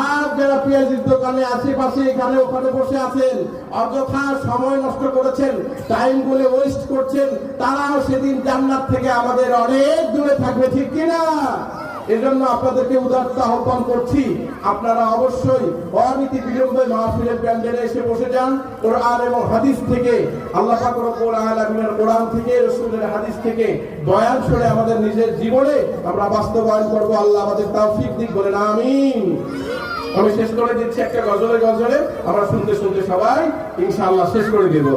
আর যারা পেঁয়াজের দোকানে আশেপাশে এখানে ওখানে বসে আছেন, অযথা সময় নষ্ট করেছেন, টাইম গুলো ওয়েস্ট করছেন, তারাও সেদিন জান্নাত থেকে আমাদের অনেক দূরে থাকবে, ঠিক কিনা? এজন্য আপনাদেরকে উদারতা আহ্বান করছি, আপনারা অবশ্যই অনীতি বিলম্বে মাহফিলের প্যান্ডেলে এসে বসে যান। কোরআন এবং হাদিস থেকে, আল্লাহ পাক রব্বুল আলামিনের কোরআন থেকে, রাসূলের হাদিস থেকে বয়ান শুনে আমাদের নিজের জীবনে আমরা বাস্তবায়ন করব। আল্লাহ আমাদের তৌফিক দিক, বলেন আমিন। আমি শেষ করে দিচ্ছি একটা গজলে, আমরা শুনতে শুনতে সবাই ইনশাআল্লাহ শেষ করে দেব।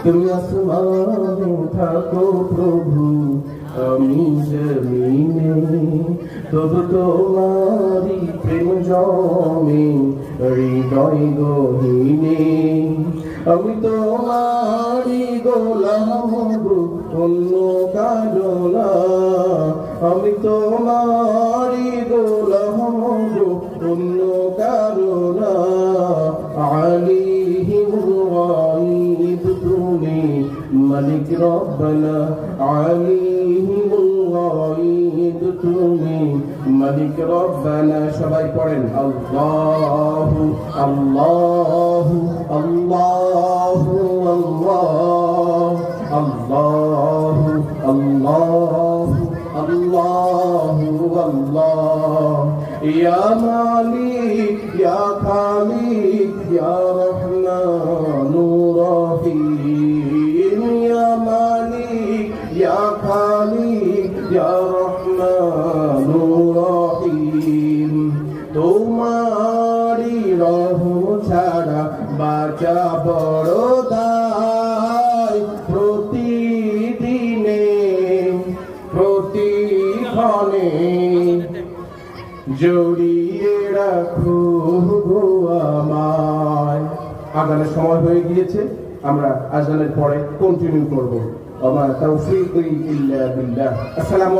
তুমি আসমানে থাকো প্রভু, আমি জমিনে, তবু তোমারি প্রেম জমে হৃদয় গহীনে। আমি তোমারি গোলাম গো, অন্য কারো না। আমি তোমারি গোলাম গো, অন্য কারো না। আলিহিমুল গায়ব তুমি মালিক রব্বানা, আলিহিমুল গায়ব তুমি মালিক রব্বানা। সবাই পড়েন আল্লাহু আল্লাহু আল্লাহু আল্লাহু আল্লাহু আল্লাহু আল্লাহ। ইয়া মালিক ইয়া খালিক ইয়া রহমানুর রহিম। ইয়া মালিক ইয়া খালিক ইয়া রহমানুর রহিম। তোমারি রহম ছাড়া বাঁচা বড় দায়। প্রতিদিনে প্রতিক্ষণে জড়িয়ে রাখো আমায়। আজানের সময় হয়ে গিয়েছে, আমরা আজানের পরে কন্টিনিউ করবো। আমার তৌফিক ইল্লা বিল্লাহ। আসসালামু